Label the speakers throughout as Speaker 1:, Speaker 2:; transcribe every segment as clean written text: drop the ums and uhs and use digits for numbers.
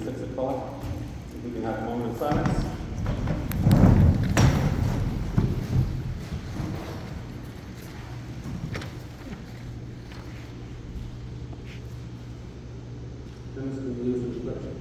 Speaker 1: 6 o'clock. If we can have a moment of silence. Dennis, can you lead us in the pledge?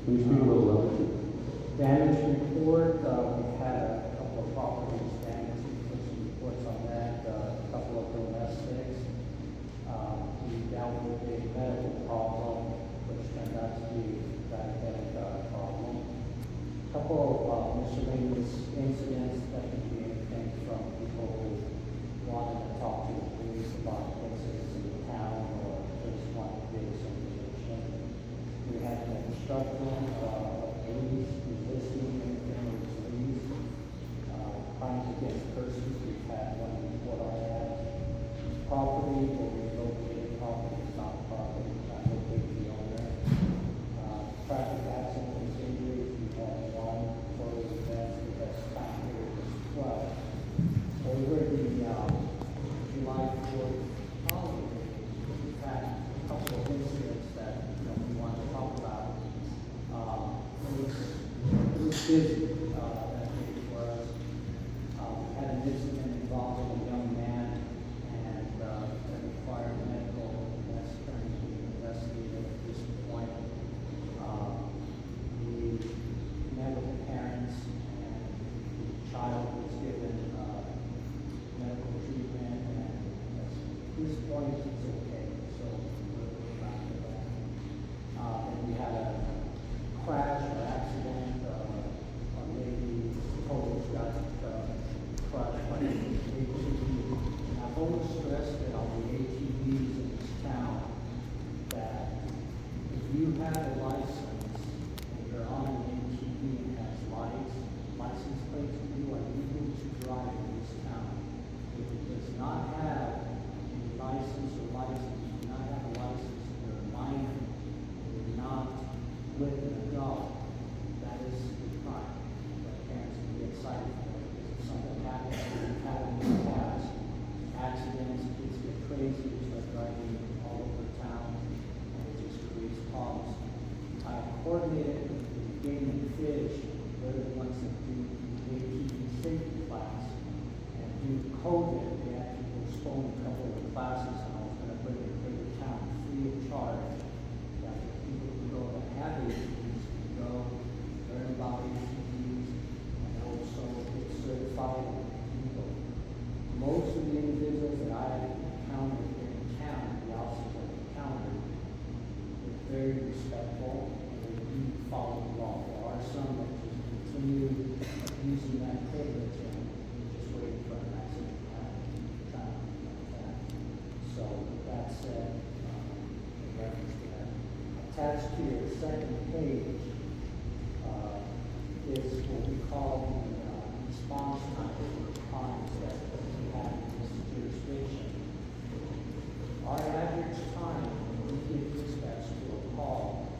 Speaker 2: Can you speak a little louder? Damage report, we've had a couple of properties damaged, we put some reports on that, a couple of domestics. We dealt with a medical problem, which turned out to be a diabetic problem. Couple of miscellaneous incidents that can be anything from people who wanted to talk to the police about incidents in the town or just want to give us information. We had an instructor, police resisting interfering with police, crimes against persons. We've had one report on that. Property, where we located property, is not property, not located the owner. Traffic accidents, injuries, we had one photo event, we had time period as well. Over the July 4th holiday, we've had a couple of incidents that we want to talk about. It was busy that day for us. We had an incident involving a young man and that required medical that's currently being investigated at this point. We met with the parents and the child was given medical treatment, and at this point it's okay, so we're back to that. And we had a crash or accident, a lady totally got crushed by an ATV. And I've always stressed that on the ATVs in this town, that if you have a license and you're on an ATV and has license plates, you are legal to drive in this town. If it does not have a license, do not have a license, you're a minor, you're not with an adult, that is a crime. But parents can get cited for it. If something happens, we've had in the past, accidents, kids get crazy, they start driving all over town, and it just creates problems. I coordinated with the Game and Fish, they're the ones that do the ATV safety class, and due to COVID, they actually postponed a couple of the classes, and I was going to bring it to the town free of charge. That the people who go that have ATVs can go, learn about ATVs, and also get certified and people. Most of the individuals that I encountered here in town, the officers that I encountered, they're very respectful and they do follow the law. There are some that just continue using that privilege and just waiting for an accident to happen, trying to like that. So with that said, in reference to that, attached to your second page is what we call the response time for crimes that we have in this jurisdiction. Our average time when we give dispatch to a call,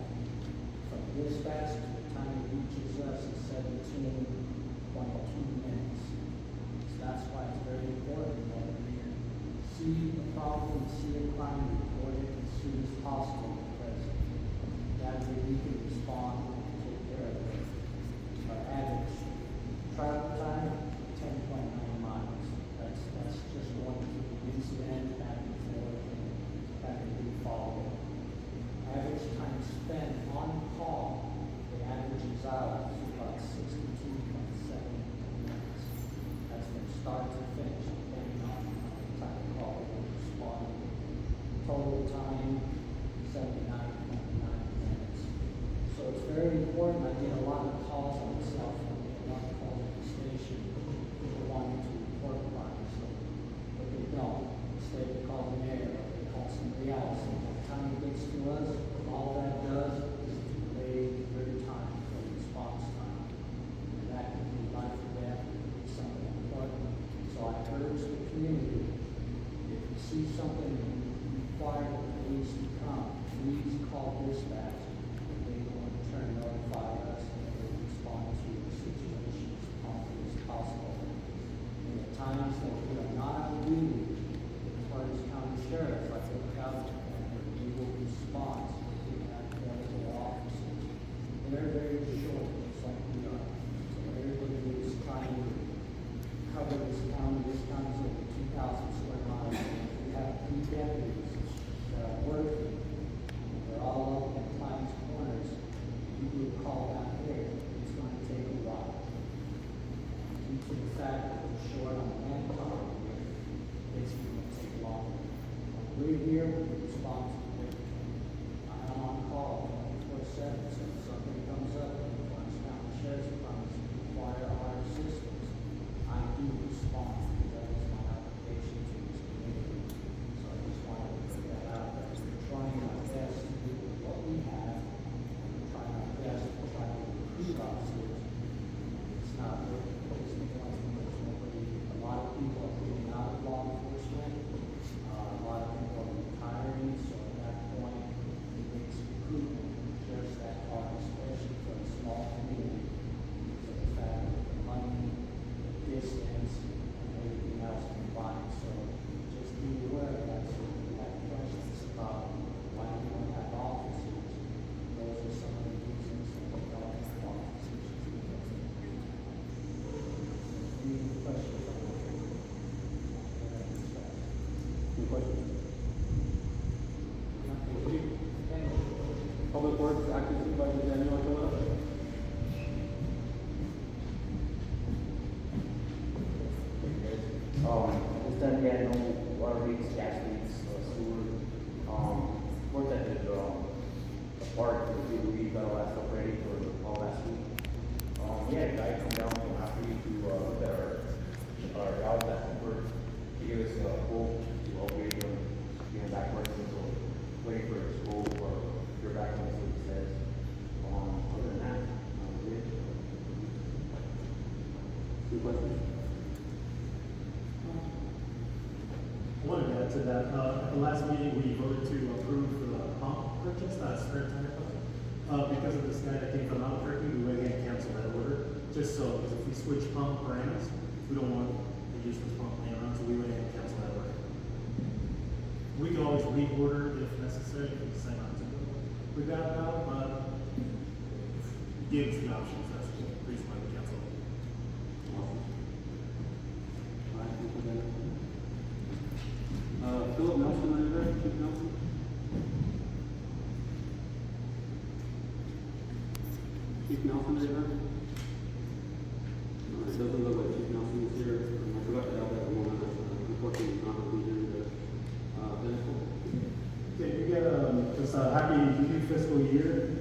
Speaker 2: from dispatch to the time it reaches us is 17.2 minutes. So that's why it's very important that we see a problem, see a crime, report it as soon as possible, because that way we can respond and take care of it. Our average travel time, 10.9 miles. That's just one incident back and forth and back and follow. Average time spent on call, the average is out to about 62.7 minutes. That's from start to finish, depending on the type of call we're responding. Total time, 79.9 minutes. So it's very important. I get a lot of calls on the cell phone, I get a lot of calls at the station, people wanting to report crimes, but they don't. Instead they call the mayor or they call somebody else. And by the time it gets to us, all that does is delay their time for response time. And that can be life or death, it can be something important. So I urge the community, if you see something and you require the police to come, please call dispatch. They will in turn notify us and they will respond to the situation as promptly as possible.
Speaker 1: Public Works Acting Supervisor Daniel Ochoa.
Speaker 3: This time we had no water leaks, gas leaks, sewer. Worked at the park, we got all that stuff ready for all last week. We had a guy come down from after you to look at our valve that work. He gave us a quote to upgrade them, getting back working, so waiting for his quote or your back on what he says. Other than that, good.
Speaker 1: Any questions?
Speaker 4: I wanted to add to that, at the last meeting, we voted to approve the pump purchase, spare tire pump. Because of this guy that came from Albuquerque, we went ahead and canceled that order, just so, because if we switch pump brands, we don't want to use the pump laying around, so we went ahead and canceled that order. We can always reorder if necessary, if we decide not to. We got it out, but gives the options, that's the reason why we canceled it.
Speaker 1: Awesome. All right, thank you, Daniel. Philip Nelson, are you there? Chief Nelson? Chief Nelson, are you there? It doesn't look like Chief Nelson is here. I forgot to add that one. Unfortunately, he's not going to be here today. Dennis?
Speaker 4: Okay, you get just a happy new fiscal year.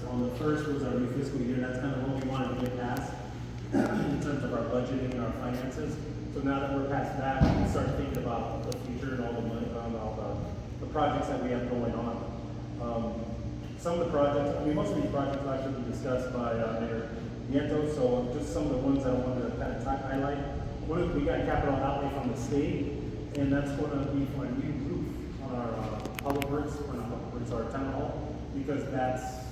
Speaker 4: On the first was our new fiscal year. That's kind of what we wanted to get past in terms of our budgeting and our finances. So now that we're past that, we can start thinking about the future and all the money, all the projects that we have going on. Some of the projects, I mean, most of these projects will actually be discussed by Mayor Nieto. So just some of the ones that I wanted to kind of highlight. One is we got capital outlay from the state, and that's going to be for a new roof on our public works, or not public works, our town hall, because that's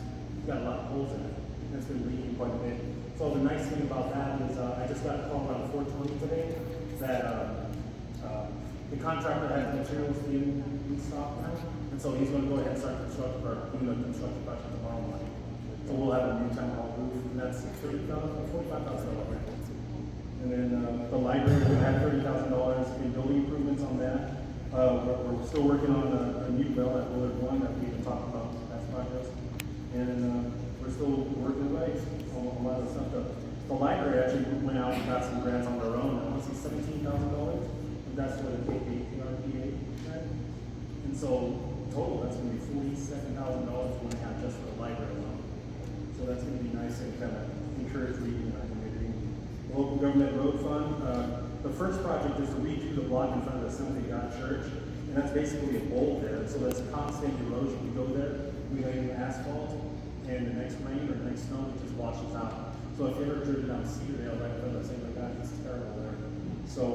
Speaker 4: got a lot of holes in it. And it's been leaking quite a bit. So the nice thing about that is I just got a call around 4:20 today that the contractor has materials in stock now, and so he's going to go ahead and start construction or doing the construction project tomorrow morning. So we'll have a new town hall roof, and that's $45,000. And then the library will have $30,000 in building improvements on that. We're still working on a new well at Woodard 1 that we've been talking about as projects. And we're still working away on a lot of stuff. The library actually went out and got some grants on their own. I want to say $17,000. And that's for the KPRPA grant. And so total, that's going to be $47,000 we're going to have just for the library alone. So that's going to be nice and kind of encourage reading in our community. Local government road fund. The first project is to redo the block in front of the Assembly of God Church, and that's basically a bowl there. So that's constant erosion. We go there, we lay the asphalt, and the next rain or the next snow, it just washes out. So if you ever driven down Cedardale right in front of the Assembly of God, it's terrible there. So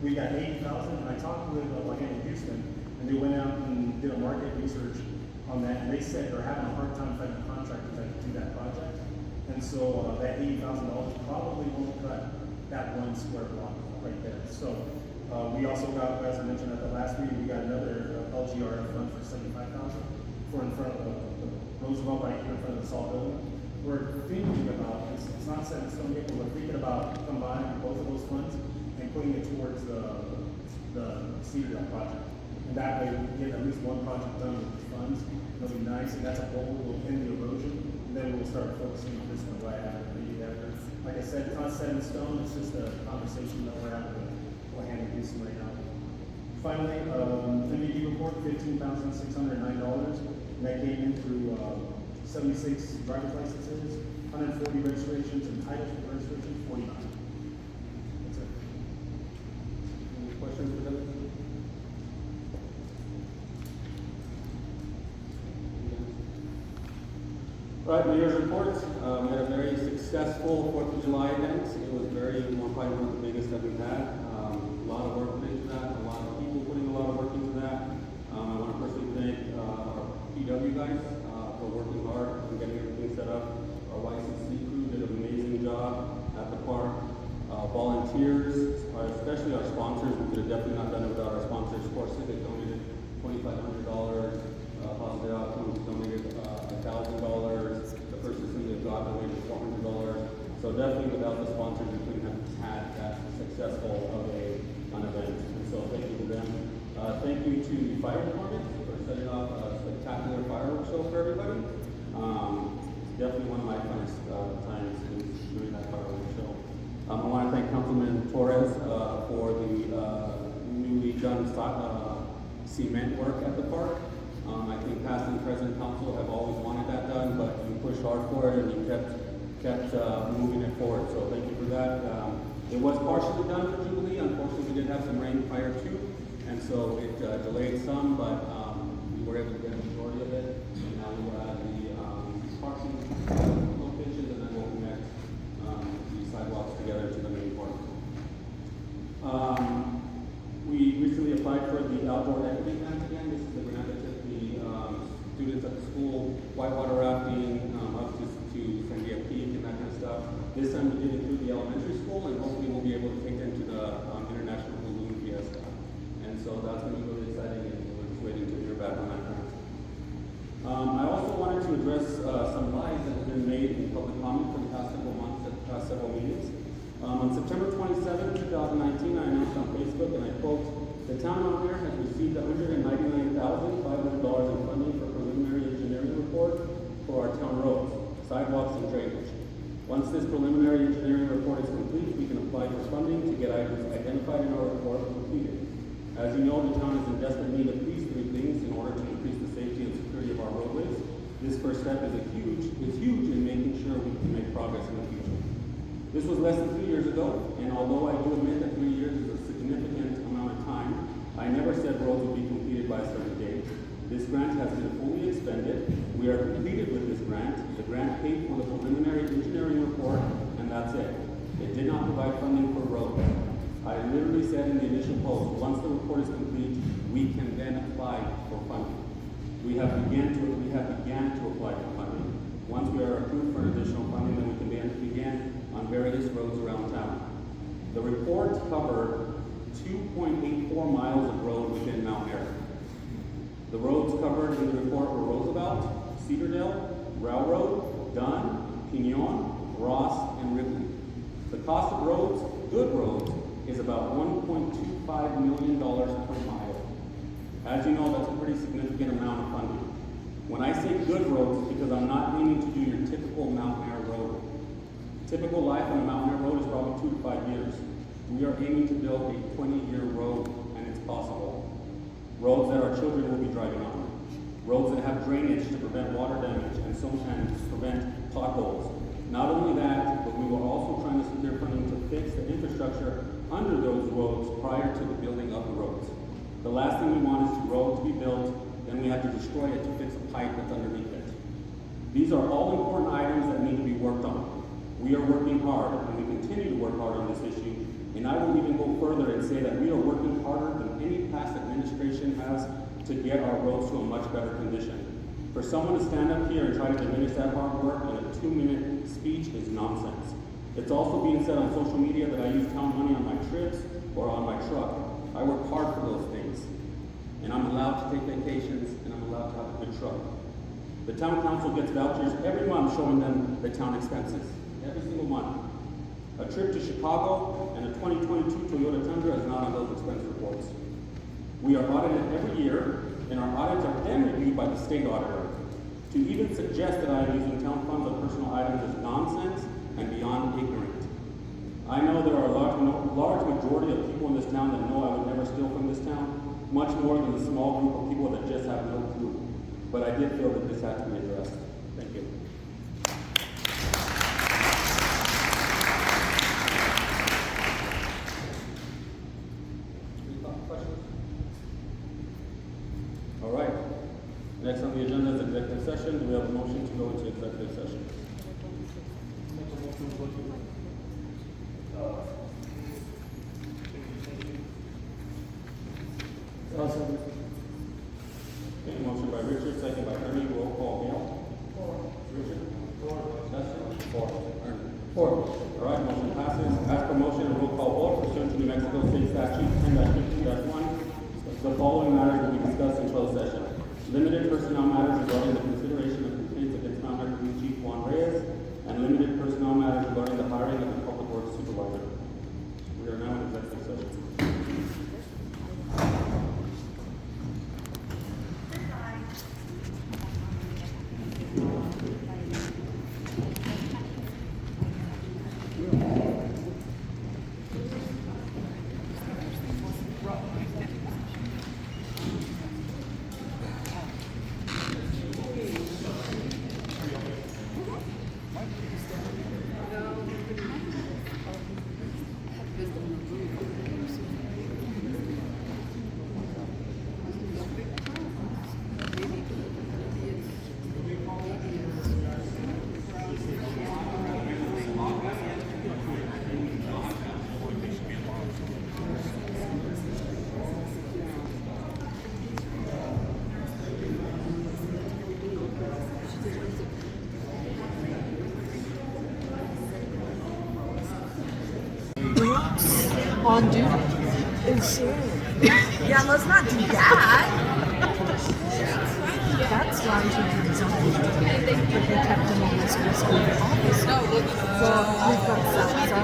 Speaker 4: we got $80,000, and I talked with in Houston, and they went out and did a market research on that, and they said they're having a hard time finding contractors that can do that project. And so that $80,000 probably won't cut that one square block right there. So we also got, as I mentioned at the last meeting, we got another LGR fund for $75,000 for in front of the Roosevelt right here in front of the Salt Building. We're thinking about, it's not set in stone yet, but we're thinking about combining both of those funds and putting it towards the Cedardale project. And that way we can get at least one project done with these funds. It'll be nice, and that's a goal. We'll end the erosion, and then we'll start focusing on this one right after, maybe after. Like I said, it's not set in stone, it's just a conversation that we're having with Johanna Houston right now. Finally, MVP report, $15,609, and that came in through 76 driver's licenses, 140 registrations, and titles for registrations, 49. That's it.
Speaker 1: Any questions for them? All right, Mayor's reports. We had a very successful 4th of July event. It was probably one of the biggest that we've had. A lot of work put into that, a lot of people putting a lot of work into that. I want to personally thank our PW guys for working hard and getting everything set up. Our YCC crew did an amazing job at the park. Volunteers, especially our sponsors, we could have definitely not done it without our sponsors. Sports Civic donated $2,500. Positive Outcomes donated $1,000. The First Assembly of God donated $400. So definitely without the sponsors, we couldn't have had that successful of an event. And so thank you to them. Thank you to the fire department for setting off a spectacular fireworks show for everybody. Definitely one of my funnest times is during that fireworks show. I want to thank Councilman Torres for the newly done cement work at the park. I think past and present council have always wanted that done, but you pushed hard for it and you kept moving it forward. So thank you for that. It was partially done for Jubilee. Unfortunately, we did have some rain prior to, and so it delayed some, but we were able to get a majority of it. And now we will add the parking locations, and then we'll connect the sidewalks together to the main park. We recently applied for the outdoor equity grant again. This is the grant that took the students at the school whitewater rafting up to Sandia Peak and that kind of stuff. This time we did include the elementary school, and hopefully we'll be able to take them to the International Balloon Fiesta. And so that's going to be really exciting, and we're just waiting to hear back on that grant. I also wanted to address some lies that have been made in public comment for the past couple months at the past several meetings. On September 27, 2019, I announced on Facebook, and I quote, "The town of Mountainair has received $199,500 in funding for preliminary engineering report for our town roads, sidewalks, and drainage. Once this preliminary engineering report is complete, we can apply for funding to get items identified in our report completed. As you know, the town is in desperate need of these three things in order to increase the safety and security of our roadways. This first step is huge in making sure we can make progress in the future." This was less than 3 years ago, and although I do admit that 3 years is a significant amount of time, I never said roads would be completed by a certain date. This grant has been fully expended. We are completed with this grant. The grant paid for the preliminary engineering report, and that's it. It did not provide funding for roads. I literally said in the initial post, once the report is complete, we can then apply for funding. We have began to apply for funding. Once we are approved for additional funding, then we can begin on various roads around town. The report covered 2.84 miles of road within Mountainair. The roads covered in the report were Roosevelt, Cedardale, Railroad, Dunn, Pinon, Ross, and Ripley. The cost of roads, good roads, is about $1.25 million per mile. As you know, that's a pretty significant amount of funding. When I say good roads, it's because I'm not aiming to do your typical Mountainair road. Typical life on a Mountainair road is probably 2 to 5 years. We are aiming to build a 20-year road, and it's possible. Roads that our children will be driving on. Roads that have drainage to prevent water damage and sometimes prevent potholes. Not only that, but we were also trying to secure funding to fix the infrastructure under those roads prior to the building of the roads. The last thing we want is the road to be built, then we have to destroy it to fix a pipe that's underneath it. These are all important items that need to be worked on. We are working hard, and we continue to work hard on this issue, and I will even go further and say that we are working harder than any past administration has to get our roads to a much better condition. For someone to stand up here and try to diminish that hard work in a 2-minute speech is nonsense. It's also being said on social media that I use town money on my trips or on my truck. I work hard for those things, and I'm allowed to take vacations, and I'm allowed to have a good truck. The town council gets vouchers every month showing them the town expenses, every single month. A trip to Chicago and a 2022 Toyota Tundra is not on those expense reports. We are audited every year, and our audits are then reviewed by the state auditor. To even suggest that I am using town funds on personal items is nonsense and beyond ignorant. I know there are a large majority of people in this town that know I would never steal from this town, much more than the small group of people that just have no clue. But I did feel that this had to be addressed. Thank you. All right. Next on the agenda is executive session. Do we have a motion to go into executive session? Okay, motion by Richard, second by Ernie. Roll call. Gail? Richard? Dustin? Four. All right, motion passes. As per motion and roll call vote pursuant to New Mexico State Statute 10-15-1, the following matters will be discussed in closed session. Limited personnel matters regarding the consideration of complaints against Mountainair Police Chief Juan Reyes, and limited personnel matters regarding the hiring of the public works supervisor. We are now in executive session.
Speaker 5: On duty.
Speaker 6: Yeah, let's not do that.
Speaker 5: That's why he resigned. But they kept him on the school office. So we've got Salazar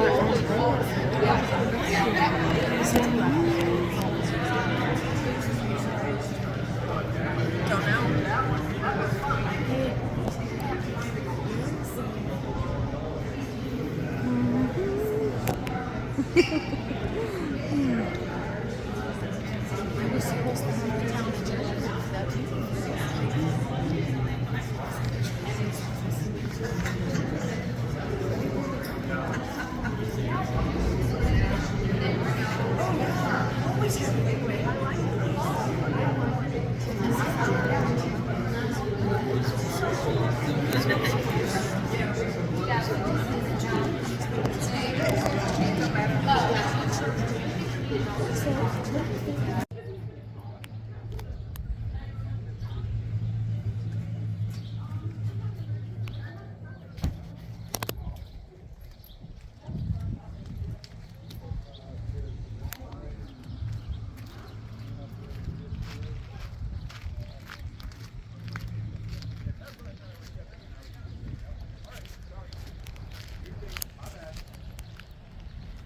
Speaker 6: Don't know.
Speaker 5: I was supposed to have the town attorney have that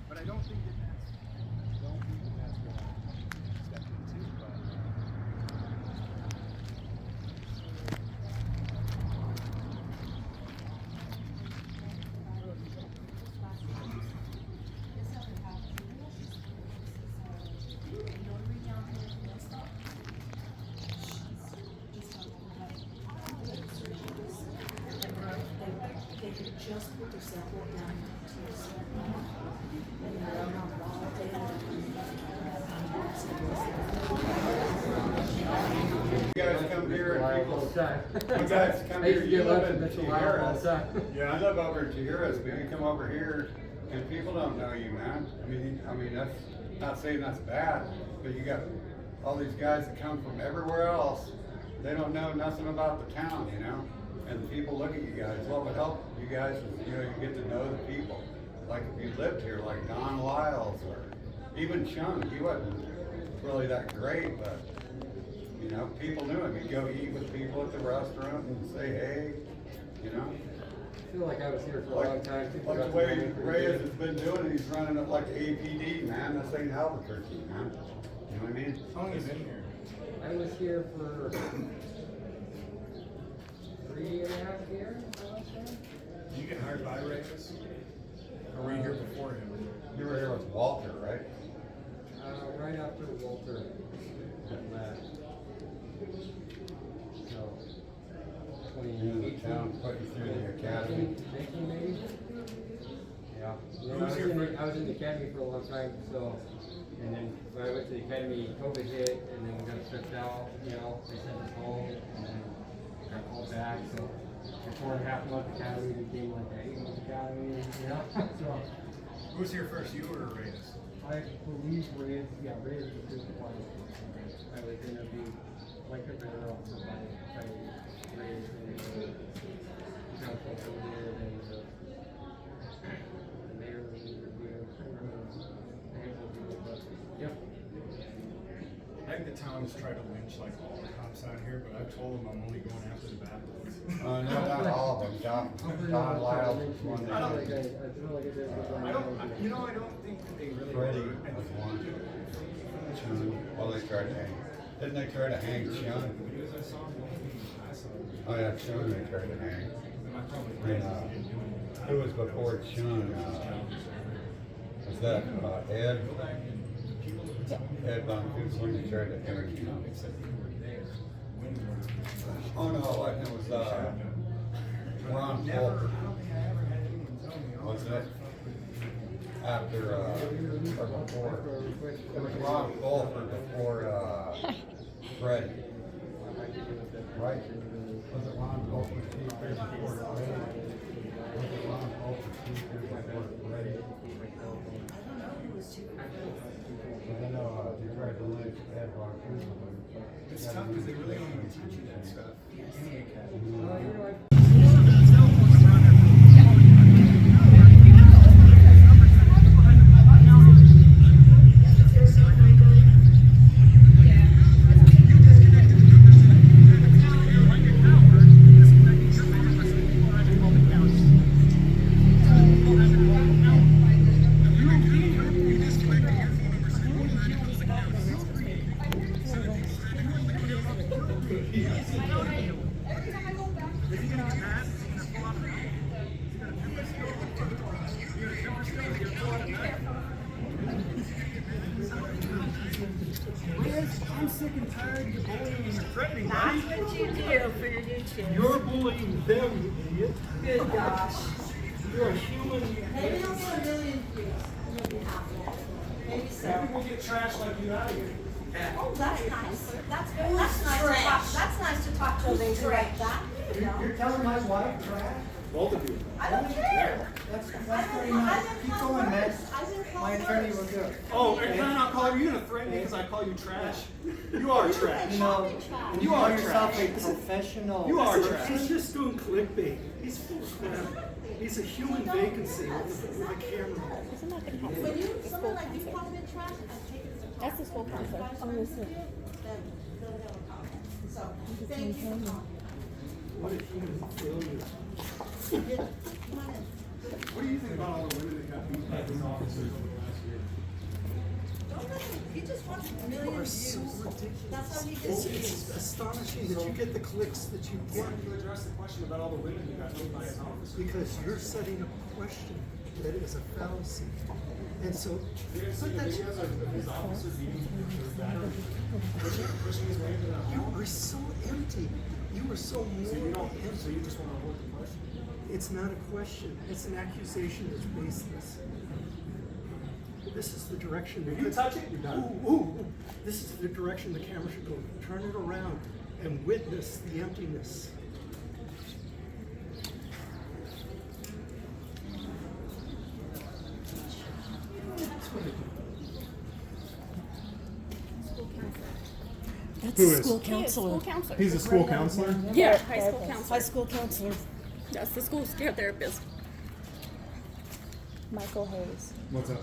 Speaker 7: But I don't think that that's what I stepped into, but
Speaker 5: They could just put their sample down to sample. And they're not all
Speaker 8: You guys come here and people, you guys come here, you live in Tijeras. Yeah, I live over in Tijeras, man, you come over here and people don't know you, man. I mean, that's, not saying that's bad, but you got all these guys that come from everywhere else, they don't know nothing about the town, you know? And the people look at you guys, what would help you guys is, you know, you get to know the people. Like if you lived here, like Don Lyles or even Chung, he wasn't really that great, but you know, people knew him. He'd go eat with people at the restaurant and say, hey, you know.
Speaker 9: I feel like I was here for a long time.
Speaker 8: Like the way Reyes has been doing it, he's running it like APD, man. This ain't Albuquerque, man. You know what I mean?
Speaker 7: how long have you been here?
Speaker 9: I was here for 3.5 years.
Speaker 7: Did you get hired by Reyes? Or were you here before him?
Speaker 8: You were here with Walter, right?
Speaker 9: Right after Walter left. So,
Speaker 8: You know, the town put you through the academy.
Speaker 9: 19 maybe? Yeah.
Speaker 7: Who was your first-
Speaker 9: I was in the academy for a long time, so, and then when I went to the academy, COVID hit, and then we got stretched out, you know, they sent us home, and then got called back, so the 4.5 month academy became like an 8 month academy, you know, so.
Speaker 7: Who was here first, you or Reyes?
Speaker 9: I believe Reyes, yeah, Reyes was just one. I was interviewed, like a better officer by Reyes and council Woodard and the mayor was interviewed. But, yep.
Speaker 7: I think the town has tried to lynch like all the cops out here, but I've told them I'm only going after the bad ones.
Speaker 8: No, not all of them. Don Lyles was one
Speaker 7: I don't
Speaker 8: that,
Speaker 7: I don't think that they really.
Speaker 8: Freddie was one. Chung, well, they tried to hang, didn't they try to hang Chung?
Speaker 7: Because I saw him last
Speaker 8: Oh yeah, Sean they tried to hang. And, it was before Sean, was that, Ed? Ed Von Fuss when they tried to hang Sean. Oh no, it was, Ron Fulton. Wasn't it? After, or before. It was Ron Fulton before, Freddie. Right? Was it Ron Fulton before Freddie? Was it Ron Fulton before Freddie? But then, they tried to lynch Ed Von Fuss.
Speaker 7: It's tough because they really don't even teach you that stuff. I'm sick and tired of you bullying and threatening.
Speaker 6: That's what you do for your YouTube.
Speaker 7: You're bullying them, you idiot.
Speaker 6: Good gosh.
Speaker 7: You're a human.
Speaker 6: Maybe they'll get a million views. Maybe so.
Speaker 7: Maybe we'll get trash like you out of here.
Speaker 6: Oh, that's nice. That's nice to talk. That's nice to talk to a lady like that.
Speaker 2: You're telling my wife trash?
Speaker 7: Both of you.
Speaker 6: I don't care.
Speaker 2: That's very nice. Keep going, man. My attorney will do it.
Speaker 7: Oh, and can I not call you? You're gonna threaten me because I call you trash. You are trash.
Speaker 2: You know,
Speaker 7: You
Speaker 2: call
Speaker 7: are
Speaker 2: yourself
Speaker 7: trash.
Speaker 2: a professional.
Speaker 7: You are trash. He's just doing clickbait. He's full of crap. He's a human vacancy with a camera.
Speaker 5: Isn't that the counselor?
Speaker 6: When you, someone like you call me trash, I take it as a compliment.
Speaker 5: That's the school counselor. Oh, listen.
Speaker 6: Then they'll have a comment. So, thank you for calling.
Speaker 7: What a human failure. What do you think about all the women that got beat by these officers over the last year?
Speaker 6: Don't let him, he just wants a million
Speaker 7: You are
Speaker 6: views.
Speaker 7: so ridiculous.
Speaker 6: That's how he
Speaker 7: It's
Speaker 6: gets views.
Speaker 7: astonishing that you get the clicks that you get. Why don't you address the question about all the women who got beat by an officer?
Speaker 10: Because you're setting up a question that is a fallacy. And so,
Speaker 7: You didn't see the videos of his officer beating his back, pushing his way into that
Speaker 10: you
Speaker 7: hall?
Speaker 10: are so empty. You are so
Speaker 7: So you
Speaker 10: morally
Speaker 7: don't, so
Speaker 10: empty.
Speaker 7: you just want to avoid the question?
Speaker 10: It's not a question. It's an accusation that's baseless. This is the direction.
Speaker 7: If you touch it, you're done.
Speaker 10: Ooh. This is the direction the camera should go. Turn it around and witness the emptiness.
Speaker 5: That's
Speaker 7: Who
Speaker 5: the
Speaker 7: is?
Speaker 5: school counselor.
Speaker 7: He's a school counselor?
Speaker 5: Yeah, high school counselor. High school counselor.
Speaker 11: That's the school care therapist.
Speaker 5: Micheal Hayes.
Speaker 7: What's up?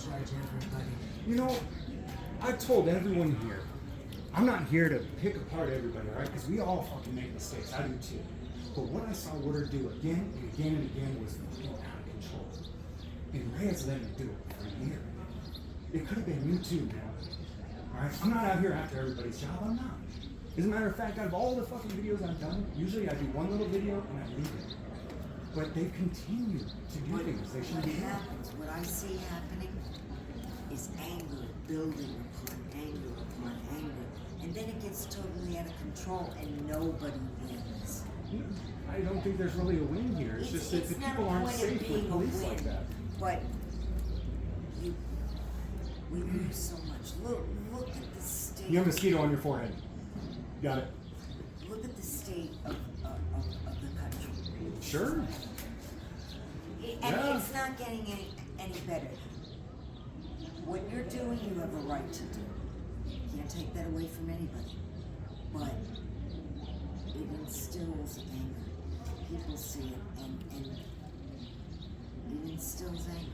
Speaker 7: You know, I've told everyone here, I'm not here to pick apart everybody, right? Because we all fucking make mistakes. I do too. But what I saw Woodard do again and again and again was out of control. And Reyes let him do it for a year. It could have been you too, man. Alright? I'm not out here after everybody's job. I'm not. As a matter of fact, out of all the fucking videos I've done, usually I do one little video and I leave it. But they continue to do things they shouldn't be doing.
Speaker 12: What I see happening is anger building upon anger upon anger, and then it gets totally out of control and nobody wins.
Speaker 7: I don't think there's really a win here. It's just that the people aren't safe with police like that.
Speaker 12: But we lose so much. Look at the state.
Speaker 7: You have a mosquito on your forehead. Got it.
Speaker 12: Look at the state of the country.
Speaker 7: Sure.
Speaker 12: And it's not getting any better. What you're doing, you have a right to do. You can't take that away from anybody. But it instills anger. People see it, and it instills anger.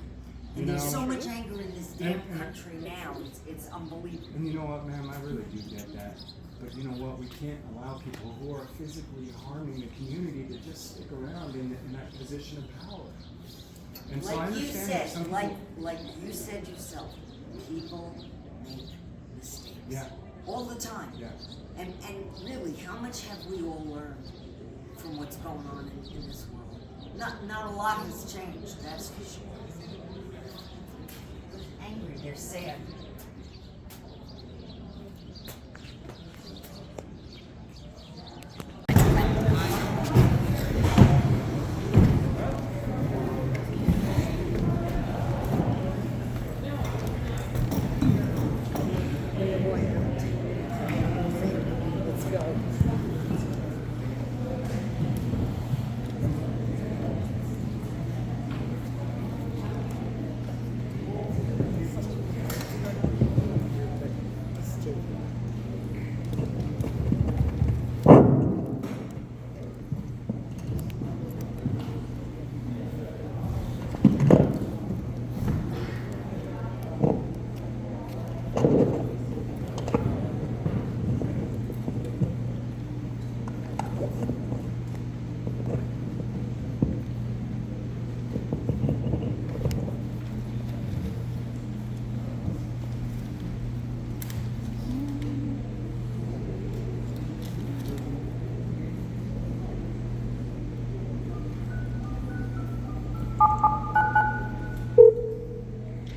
Speaker 12: And there's so much anger in this damn country now. It's unbelievable.
Speaker 7: And you know what, ma'am? I really do get that. But you know what? We can't allow people who are physically harming the community to just stick around in that position of power. And so I
Speaker 12: Like you
Speaker 7: understand that some
Speaker 12: said,
Speaker 7: people,
Speaker 12: like you said yourself, people make mistakes.
Speaker 7: Yeah.
Speaker 12: All the time.
Speaker 7: Yeah.
Speaker 12: And really, how much have we all learned? from what's going on in this world. Not a lot has changed, that's for sure. They're angry, they're sad.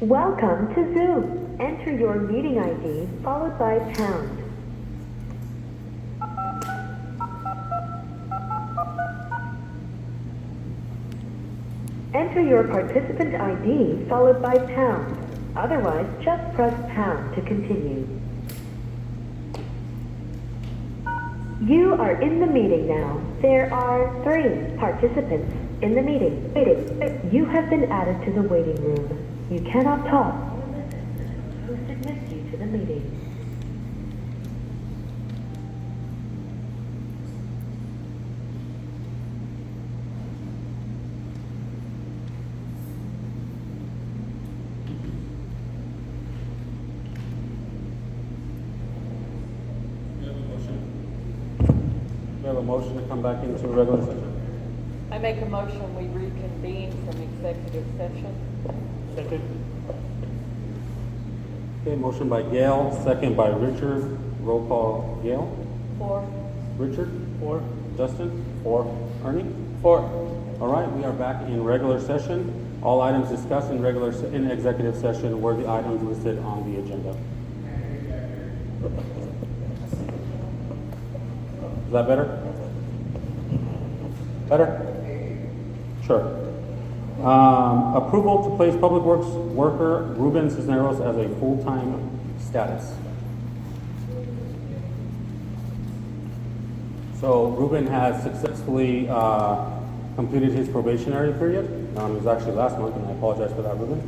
Speaker 13: Welcome to Zoom. Enter your meeting ID followed by pound. Enter your participant ID followed by pound. Otherwise, just press pound to continue. You are in the meeting now. There are 3 participants in the meeting. You have been added to the waiting room. You cannot talk. Who admits you to the meeting?
Speaker 1: We have a motion to come back into regular session.
Speaker 14: I make a motion we reconvene from executive session.
Speaker 1: Second. Okay, motion by Gail, second by Richard. Roll call, Gail?
Speaker 14: 4.
Speaker 1: Richard? 4. Justin? 4. Ernie? 4. All right, we are back in regular session. All items discussed in executive session were the items listed on the agenda. Is that better? Better? Sure. Approval to place Public Works worker Ruben Cisneros as a full-time status. So Ruben has successfully completed his probationary period. It was actually last month, and I apologize for that, Ruben.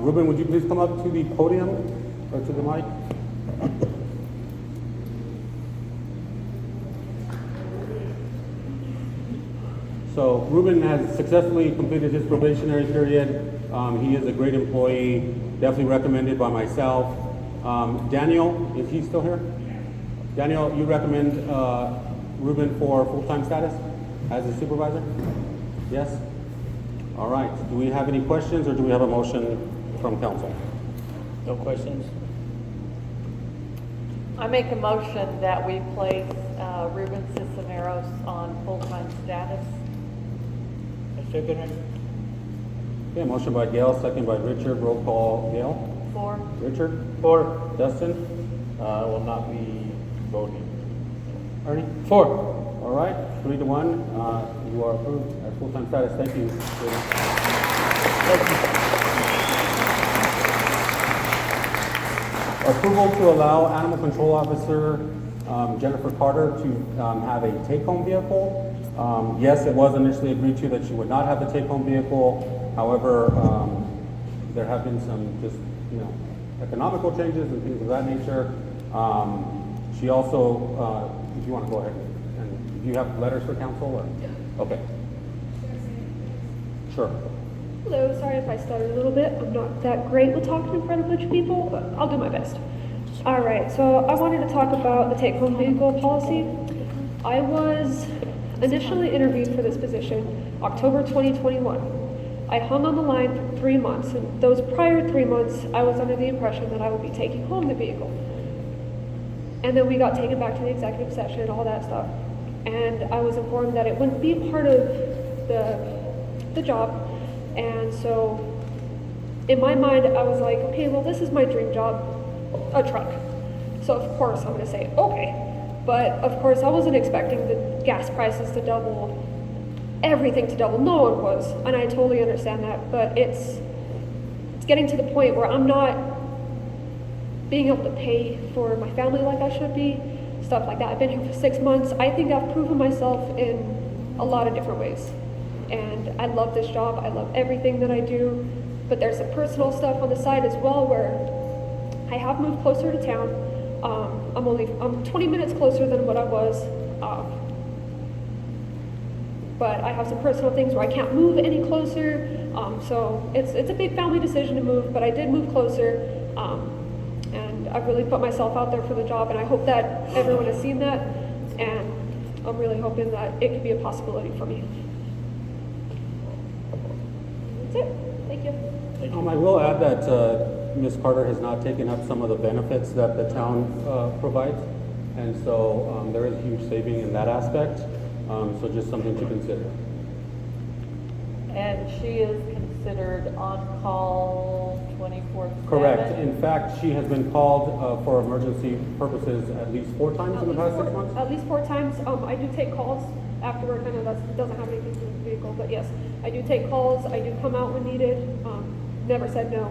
Speaker 1: Ruben, would you please come up to the podium or to the mic? So Ruben has successfully completed his probationary period. He is a great employee, definitely recommended by myself. Daniel, is he still here? Daniel, you recommend Ruben for full-time status as a supervisor? Yes? All right. Do we have any questions or do we have a motion from council?
Speaker 9: No questions?
Speaker 14: I make a motion that we place Ruben Cisneros on full-time status.
Speaker 9: Second.
Speaker 1: Okay, motion by Gail, second by Richard. Roll call, Gail?
Speaker 14: 4.
Speaker 1: Richard?
Speaker 9: 4.
Speaker 1: Dustin?
Speaker 9: I will not be voting.
Speaker 1: Ernie?
Speaker 9: 4.
Speaker 1: All right, 3-1. You are approved at full-time status. Thank you. Approval to allow Animal Control Officer Jennifer Carter to have a take-home vehicle. Yes, it was initially agreed to that she would not have the take-home vehicle. However, there have been some just, economical changes and things of that nature. She also, if you want to go ahead, and do you have letters for council or? Yeah. Okay. Sure.
Speaker 15: Hello, sorry if I stuttered a little bit. I'm not that great with talking in front of a bunch of people, but I'll do my best. All right, so I wanted to talk about the take-home vehicle policy. I was initially interviewed for this position October 2021. I hung on the line for 3 months, and those prior 3 months, I was under the impression that I would be taking home the vehicle. And then we got taken back to the executive session, all that stuff. and I was informed that it wouldn't be a part of the job. And so in my mind, I was like, okay, well, this is my dream job, a truck. So of course I'm gonna say, okay. But of course I wasn't expecting the gas prices to double, everything to double. No one was, and I totally understand that. But it's getting to the point where I'm not being able to pay for my family like I should be, stuff like that. I've been here for 6 months. I think I've proven myself in a lot of different ways. And I love this job. I love everything that I do. But there's some personal stuff on the side as well where I have moved closer to town. I'm 20 minutes closer than what I was. But I have some personal things where I can't move any closer. So it's a big family decision to move, but I did move closer. And I've really put myself out there for the job, and I hope that everyone has seen that. And I'm really hoping that it could be a possibility for me. That's it. Thank you.
Speaker 1: I will add that Ms. Carter has not taken up some of the benefits that the town provides, and so there is a huge saving in that aspect. So just something to consider.
Speaker 14: And she is considered on call 24/7?
Speaker 1: Correct. In fact, she has been called for emergency purposes at least 4 times in the past 6 months?
Speaker 15: At least 4 times. I do take calls after work. I know that doesn't have anything to do with the vehicle, but yes, I do take calls. I do come out when needed. Never said no.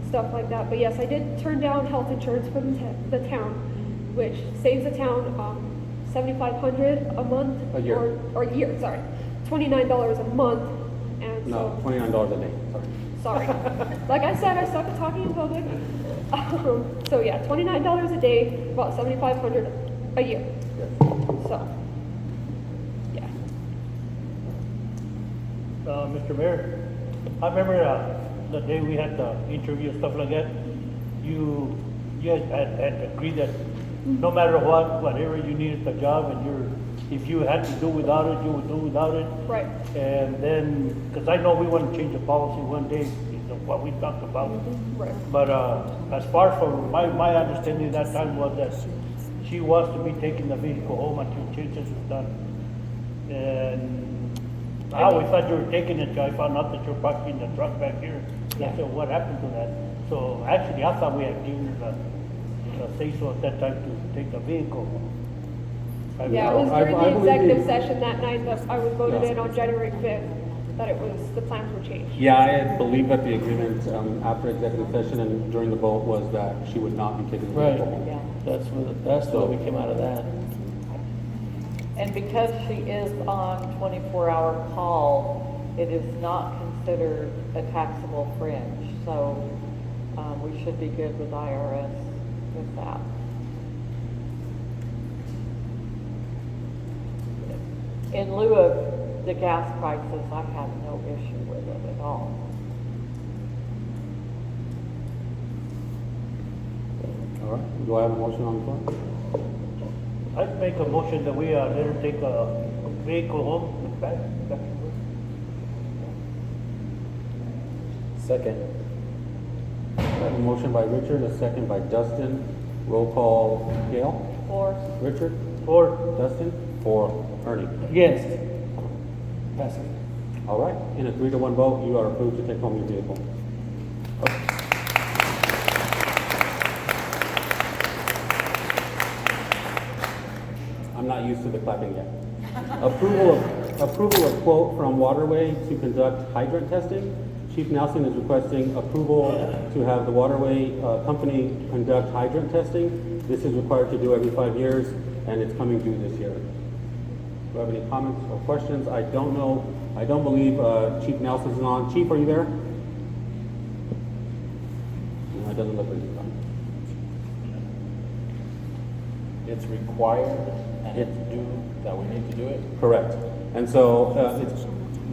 Speaker 15: Stuff like that. But yes, I did turn down health insurance for the town, which saves the town $7,500 a month.
Speaker 1: A year.
Speaker 15: Or a year, sorry. $29 a month. And
Speaker 1: No,
Speaker 15: so,
Speaker 1: $29 a day. Sorry.
Speaker 15: like I said, I suck at talking in public. So yeah, $29 a day, about $7,500 a year.
Speaker 1: Yes.
Speaker 15: So, yeah.
Speaker 16: Mr. Mayor, I remember the day we had the interview and stuff like that. You guys had agreed that no matter what, whatever you needed the job, and if you had to do without it, you would do without it.
Speaker 15: Right.
Speaker 16: And then, because I know we want to change the policy one day, what we talked about.
Speaker 15: Right.
Speaker 16: But as far from my understanding at that time was that she was to be taking the vehicle home until changes was done. And I always thought you were taking it until I found out that you're parking the truck back here. I said, what happened to that? So actually, I thought we had given her the say-so at that time to take the vehicle home.
Speaker 15: Yeah, it was during the executive session that night that I was voted in on January 5th that the plans were changed.
Speaker 1: Yeah, I believe that the agreement after executive session and during the vote was that she would not be taking the vehicle home.
Speaker 14: Yeah.
Speaker 16: That's what we came out of that.
Speaker 14: And because she is on 24-hour call, it is not considered a taxable fringe. So we should be good with IRS with that. In lieu of the gas prices, I have no issue with it at all.
Speaker 1: All right, do I have a motion on the floor?
Speaker 16: I'd make a motion that we let her take a vehicle home and back to work.
Speaker 3: Second.
Speaker 1: I have a motion by Richard, a second by Dustin. Roll call, Gail?
Speaker 14: 4.
Speaker 1: Richard?
Speaker 16: 4.
Speaker 1: Dustin? 4. Ernie?
Speaker 16: Yes. Pass it.
Speaker 1: All right, in a 3-1 vote, you are approved to take home your vehicle. I'm not used to the clapping yet. Approval of quote from Waterway to conduct hydrant testing. Chief Nelson is requesting approval to have the Waterway company conduct hydrant testing. This is required to do every 5 years, and it's coming due this year. Do you have any comments or questions? I don't know. I don't believe Chief Nelson's on. Chief, are you there? No, it doesn't look like he's on.
Speaker 17: It's required and it's due that we need to do it?
Speaker 1: Correct. And so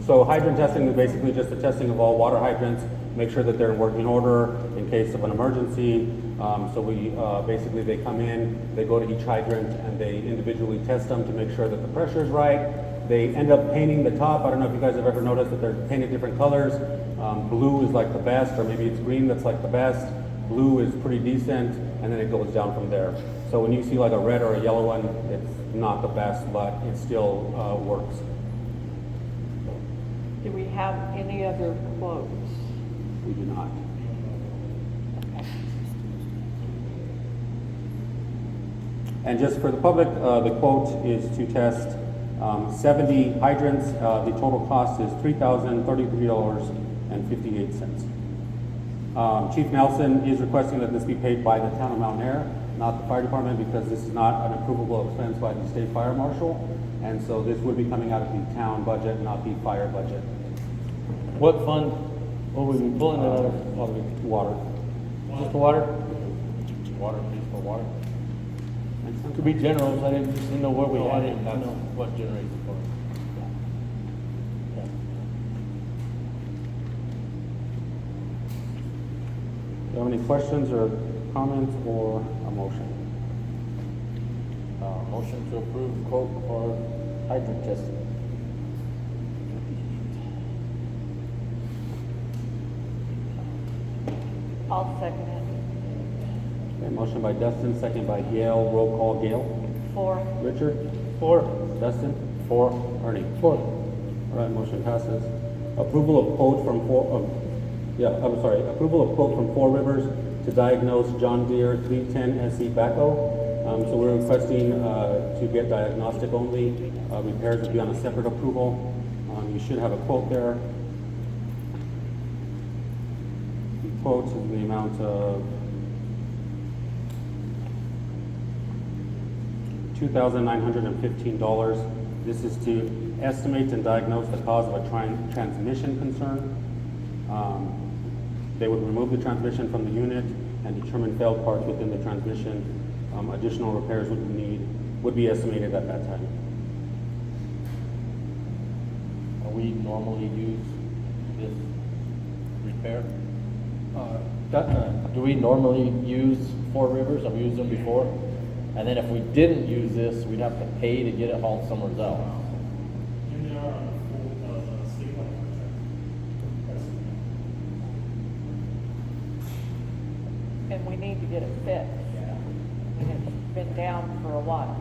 Speaker 1: so hydrant testing is basically just the testing of all water hydrants, make sure that they're in working order in case of an emergency. So we basically they come in, they go to each hydrant and they individually test them to make sure that the pressure is right. They end up painting the top. I don't know if you guys have ever noticed that they're painted different colors. Blue is like the best, or maybe it's green that's like the best. blue is pretty decent, and then it goes down from there. So when you see like a red or a yellow one, it's not the best, but it still works.
Speaker 14: Do we have any other quotes?
Speaker 1: We do not. And just for the public, the quote is to test 70 hydrants. The total cost is $3,033.58. Chief Nelson is requesting that this be paid by the town of Mountainair, not the fire department, because this is not an approvable expense by the state fire marshal. And so this would be coming out of the town budget, not the fire budget.
Speaker 16: What fund will we be pulling it out of?
Speaker 1: Water.
Speaker 16: Just the water?
Speaker 17: Water, please, for water.
Speaker 16: To be general, so I didn't know what we had.
Speaker 17: That's what generates the for.
Speaker 1: Do you have any questions or comments or a motion?
Speaker 17: Motion to approve quote for hydrant testing.
Speaker 14: I'll second it.
Speaker 1: Okay, motion by Dustin, second by Gail. Roll call, Gail.
Speaker 14: 4.
Speaker 1: Richard?
Speaker 16: 4.
Speaker 1: Dustin?
Speaker 17: 4.
Speaker 1: Ernie?
Speaker 16: 4.
Speaker 1: All right, motion passes. Approval of quote from approval of quote from Four Rivers to diagnose John Deere 310 SE backhoe. So we're requesting to get diagnostic only. Repairs would be on a separate approval. You should have a quote there. The quote is the amount of $2,915. This is to estimate and diagnose the cause of a transmission concern. They would remove the transmission from the unit and determine failed parts within the transmission. Additional repairs would be estimated at that time.
Speaker 17: We normally use this repair? Do we normally use Four Rivers? Have we used them before? And then if we didn't use this, we'd have to pay to get it hauled somewhere else.
Speaker 14: And we need to get it fixed. And it's been down for a while.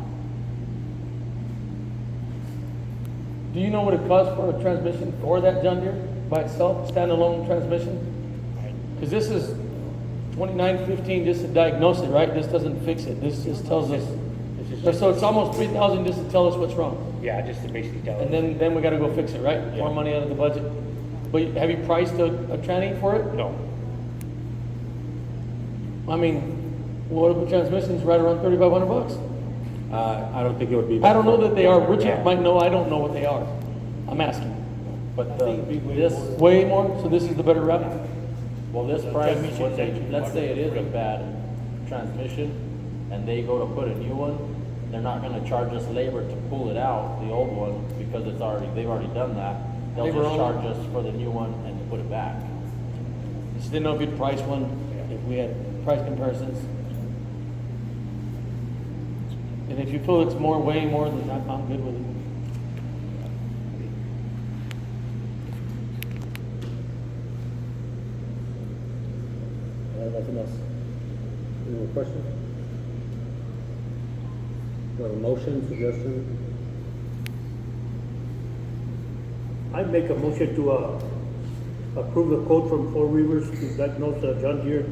Speaker 16: Do you know what it costs for a transmission for that John Deere by itself, standalone transmission? Because this is $29.15 just to diagnose it, right? This doesn't fix it. This just tells us. So it's almost $3,000 just to tell us what's wrong.
Speaker 2: Yeah, just to basically tell.
Speaker 16: And then we got to go fix it, right? More money out of the budget. But have you priced a tranny for it?
Speaker 2: No.
Speaker 16: I mean, what if the transmission's right around $3,500?
Speaker 1: I don't think it would be.
Speaker 16: I don't know that they are. Richard might know. I don't know what they are. I'm asking.
Speaker 17: But this
Speaker 16: Way more. So this is the better route.
Speaker 17: Well, this price, let's say it is a bad transmission, and they go to put a new one, they're not gonna charge us labor to pull it out, the old one, because they've already done that. They'll just charge us for the new one and to put it back.
Speaker 16: Just didn't know if you'd price one, if we had price comparisons. And if you feel it's way more, then I'm good with it.
Speaker 1: Nothing else. Any more questions? Do you have a motion, suggestion?
Speaker 16: I make a motion to approve the quote from Four Rivers to diagnose the John Deere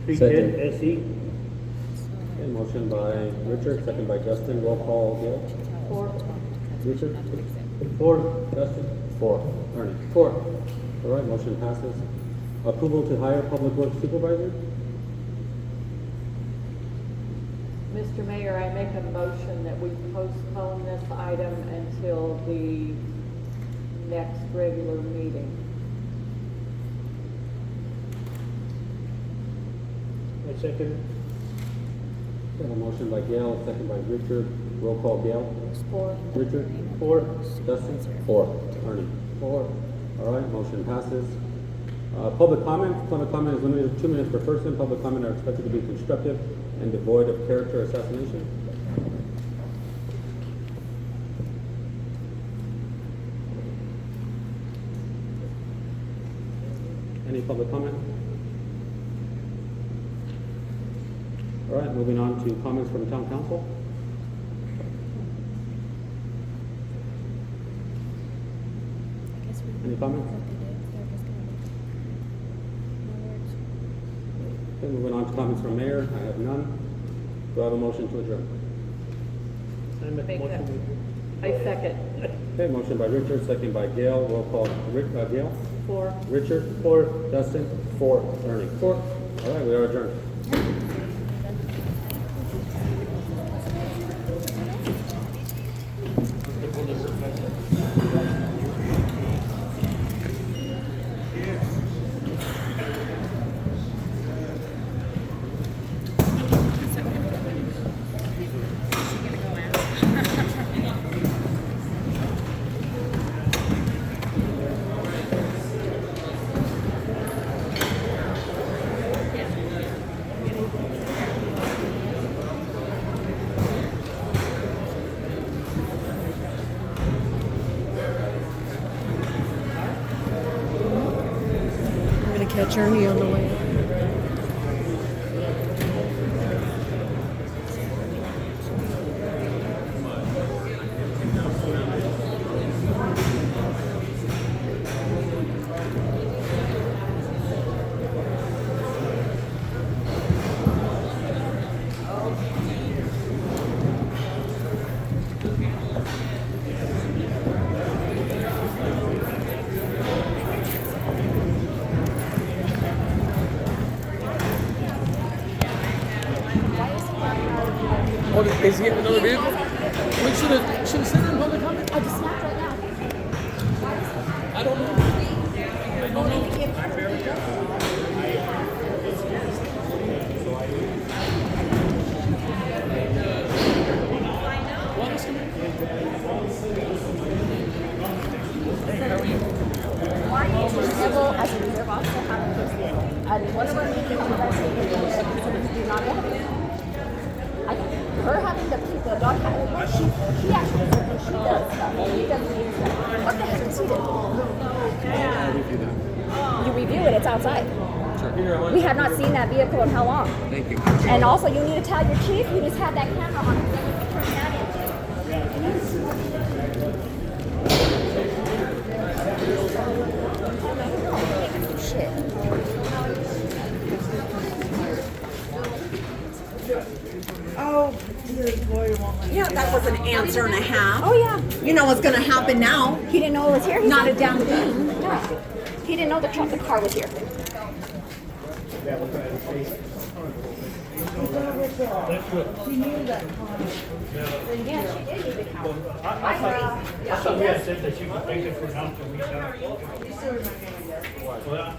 Speaker 16: 310 SE.
Speaker 1: Okay, motion by Richard, second by Justin. Roll call, Gail.
Speaker 14: 4.
Speaker 1: Richard?
Speaker 16: 4.
Speaker 1: Justin?
Speaker 17: 4.
Speaker 1: Ernie?
Speaker 16: 4.
Speaker 1: All right, motion passes. Approval to hire public works supervisor?
Speaker 14: Mr. Mayor, I make a motion that we postpone this item until the next regular meeting.
Speaker 16: I second.
Speaker 1: We have a motion by Gail, second by Richard. Roll call, Gail.
Speaker 14: 4.
Speaker 1: Richard?
Speaker 16: 4.
Speaker 1: Justin?
Speaker 17: 4.
Speaker 1: Ernie? 4. All right, motion passes. Public comment. Public comment is limited to 2 minutes per person. Public comment are expected to be constructive and devoid of character assassination. Any public comment? All right, moving on to comments from town council. Any comments? Okay, moving on to comments from mayor. I have none. Do I have a motion to adjourn?
Speaker 14: I second.
Speaker 1: Okay, motion by Richard, second by Gail. Roll call. Gail?
Speaker 14: 4.
Speaker 1: Richard? 4. Dustin? 4. Ernie? 4. All right, we are adjourned.
Speaker 5: I'm gonna catch Ernie on the way.
Speaker 18: Oh, is he getting another vehicle? We should have sent him public comment.
Speaker 11: I just snapped right now.
Speaker 18: I don't know. I don't know.
Speaker 11: Why is it able as a reserve officer have a fixed vehicle? And one of our main investigators do not have it. Her having the dog she actually said she does stuff. He doesn't need stuff. What the heck does he do? You review it, it's outside.
Speaker 18: Sure.
Speaker 11: We have not seen that vehicle in how long?
Speaker 18: Thank you.
Speaker 11: And also you need to tell your chief you just had that camera on it. Then you can turn that in. Shit.
Speaker 12: Oh, dear boy, yeah, that was an answer and a half.
Speaker 11: Oh yeah.
Speaker 12: You know what's gonna happen now.
Speaker 11: He didn't know it was here.
Speaker 12: Not a damn thing.
Speaker 11: Yeah. He didn't know the car was here.
Speaker 12: She knew that.
Speaker 11: Yeah, she did need the car.
Speaker 16: I thought we had said that she was taken for now till we done.
Speaker 12: You still remember me, yes?
Speaker 16: Well,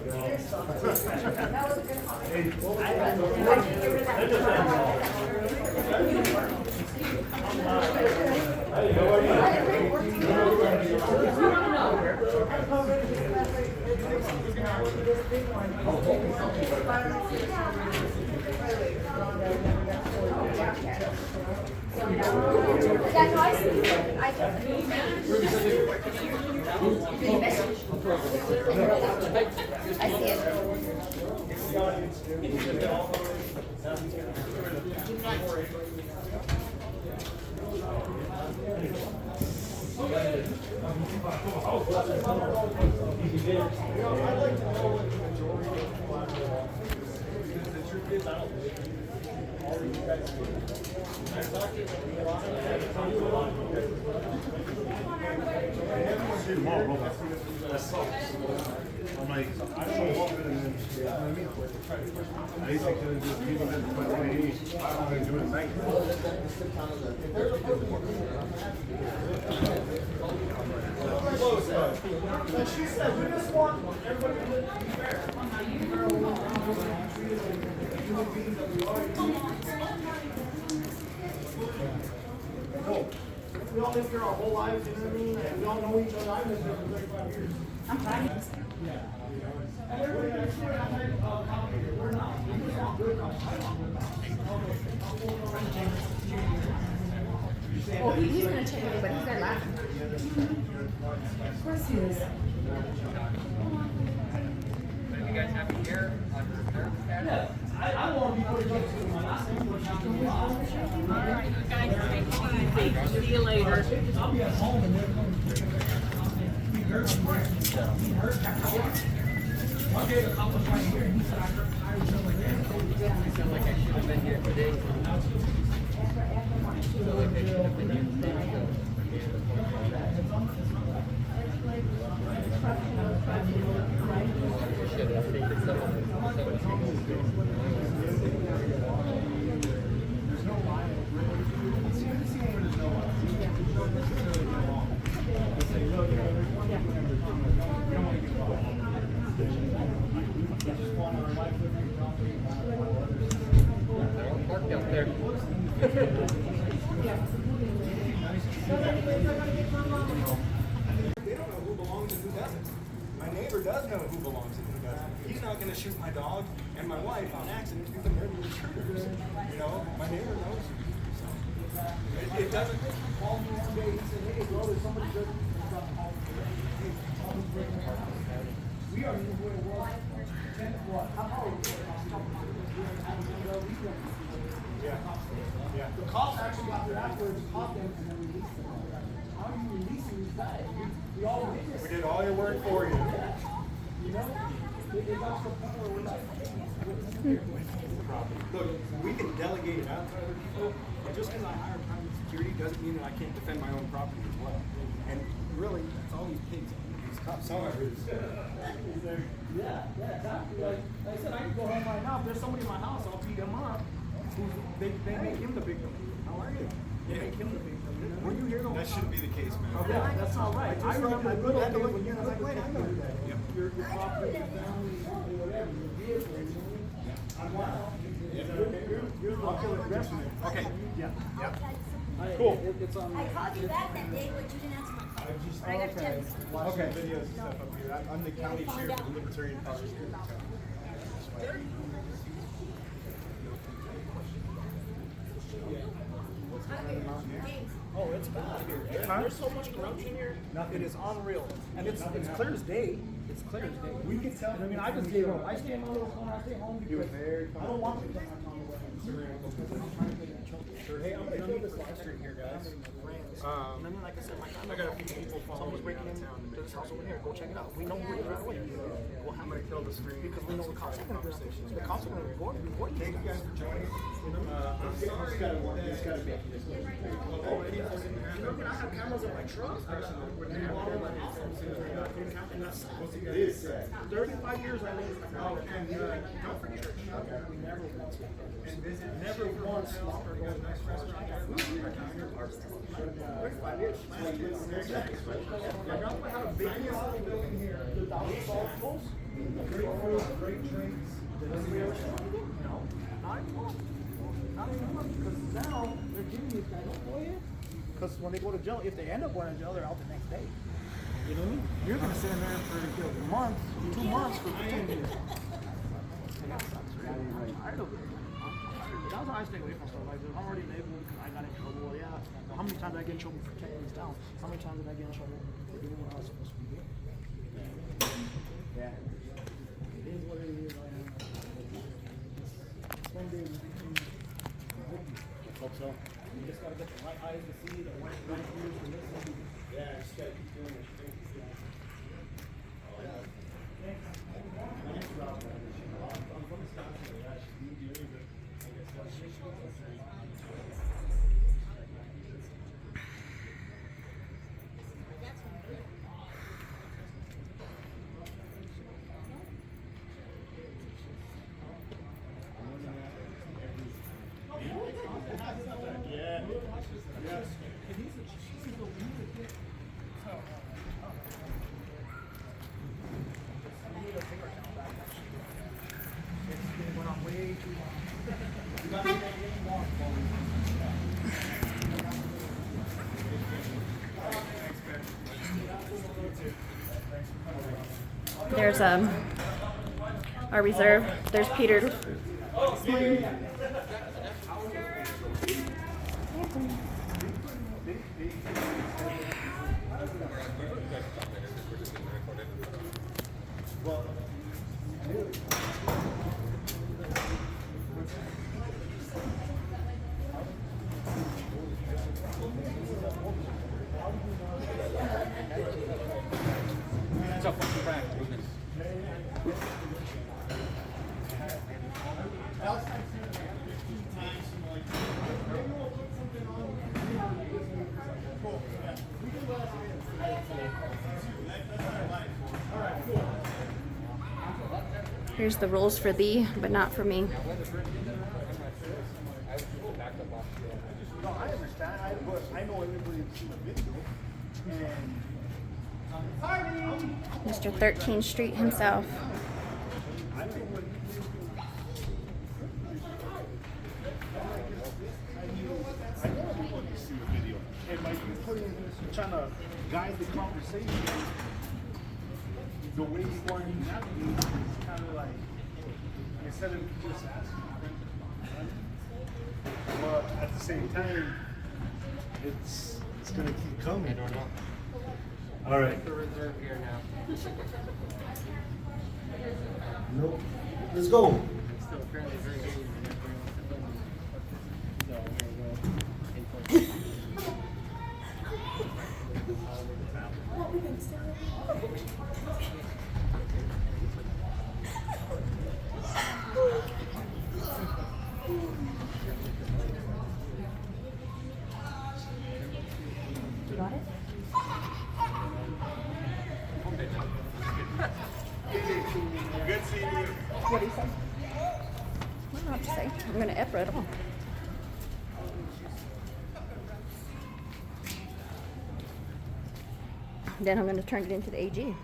Speaker 12: That was a good
Speaker 11: Yeah, no, I see. I see
Speaker 4: See you tomorrow, bro. I'm like, I don't know what, I used to just people that put my knees. I don't want to do anything.
Speaker 10: She said, we just want everybody to be fair. We all lived here our whole lives, you know what I mean? And we all know each other. I've lived here for 35 years.
Speaker 11: I'm fine. Oh, he's gonna check it, but he's there laughing. Of course he is.
Speaker 9: You guys have a year on reserve status?
Speaker 2: I don't want to be put against you. My last name was not going to lie.
Speaker 5: Alright, guys, take it easy. See you later.
Speaker 2: I'll be at home and they're coming. He hurt me. He hurt me. One day the cop was right here and he said, I hired someone there.
Speaker 9: I feel like I should have been here today. I feel like I should have been here today. Should have stated something. Parked out there.
Speaker 7: They don't know who belongs and who doesn't. My neighbor does know who belongs and who doesn't. He's not going to shoot my dog and my wife on accident because they're the intruders. You know, my neighbor knows. So, it doesn't. He called me one day. He said, "Hey, bro, there's somebody good." We are in the world. How old? Yeah. The cops actually got there afterwards, caught them, and then released them. How are you releasing these guys? We all witnessed. We did all your work for you. You know? It got to the point where we're like, look, we can delegate it out to other people, but just because I hire private security doesn't mean that I can't defend my own property as well. And really, that's all these pigs are. These cops are.
Speaker 2: Yeah, exactly. Like I said, I can go home right now. If there's somebody in my house, I'll beat them up. They make him the victim. How are you? They make him the victim. Were you here the whole time?
Speaker 7: That shouldn't be the case, man.
Speaker 2: Yeah, that's not right. I remember the good old days when you're like, wait, I know that.
Speaker 7: Yep.
Speaker 2: Your property, your family, or whatever, your vehicle, you know what I mean? I'm wild. You're the rest of it.
Speaker 7: Okay.
Speaker 2: Yeah.
Speaker 7: Cool.
Speaker 2: It's on.
Speaker 6: I called you back that day, but you didn't answer my call. But I got a chance.
Speaker 7: Watching videos and stuff up here. I'm the county sheriff of Libertarian Party here in town.
Speaker 2: Oh, it's bad here. There's so much corruption here. It is unreal. And it's clear as day. It's clear as day.
Speaker 7: We can tell.
Speaker 2: I mean, I just gave up. I stay in my little corner. I stay home because I don't want to get my condo wet.
Speaker 7: Hey, I'm gonna keep this live stream here, guys.
Speaker 2: And then, like I said, my I got a few people someone's breaking into this house over here. Go check it out. We know where you're right away. Well, I'm gonna kill the stream because we know the cops are gonna do it. The cops are gonna report you.
Speaker 7: Thank you guys for joining. I'm sorry. It's gotta be.
Speaker 2: I have cameras in my truck.
Speaker 7: It is sad.
Speaker 2: 35 years I lived in don't forget church. We never once never once lost our goal. 35 years. My grandpa had a big building here. The $1,000 great food, great drinks. Did we ever No. Not anymore. Not anymore. Because now they're giving these guys a lawyer. Because when they go to jail, if they end up going to jail, they're out the next day. You know what I mean? You're going to sit in there for a month, 2 months for 10 years. And that sucks, right? I don't know. That's why I stay away from stuff like this. I'm already labeled because I got in trouble. Well, yeah. Well, how many times did I get in trouble for checking this down? How many times did I get in trouble for doing what I was supposed to be doing? Yeah. It is what it is. One day
Speaker 7: Hope so.
Speaker 2: you just gotta get the right eyes to see, the right ears to listen.
Speaker 7: Yeah, just gotta keep doing it.
Speaker 11: There's our reserve. There's Peter.
Speaker 5: Here's the rules for thee, but not for me.
Speaker 4: No, I understand. I know everybody's seen the video. And
Speaker 5: Mr. 13th Street himself.
Speaker 4: I know what you see the video. And by you trying to guide the conversation, the way you want to navigate is kind of like, instead of just asking, but at the same time, it's gonna keep coming.
Speaker 9: I don't know.
Speaker 4: All right.
Speaker 9: The reserve here now.
Speaker 4: Nope. Let's go.
Speaker 9: I'm still apparently very busy.
Speaker 5: You got it?
Speaker 4: Good seeing you.
Speaker 5: What do you say? What do I have to say? I'm going to F right on. Then I'm going to turn it into the AG.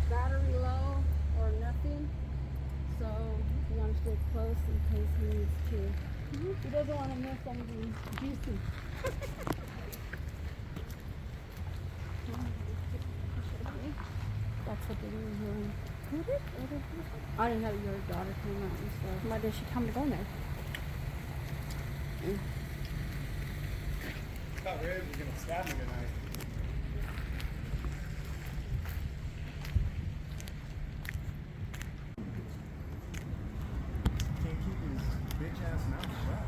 Speaker 19: Battery low or nothing, so he wants to get close in case he needs to. He doesn't want to miss anything juicy. That's what they were doing. I didn't know your daughter came out and stuff.
Speaker 5: Why did she come to go in there?
Speaker 4: Thought Red was gonna stab me tonight. Can't keep his bitch ass mouth shut.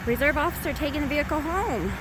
Speaker 5: Reserve officer taking the vehicle home.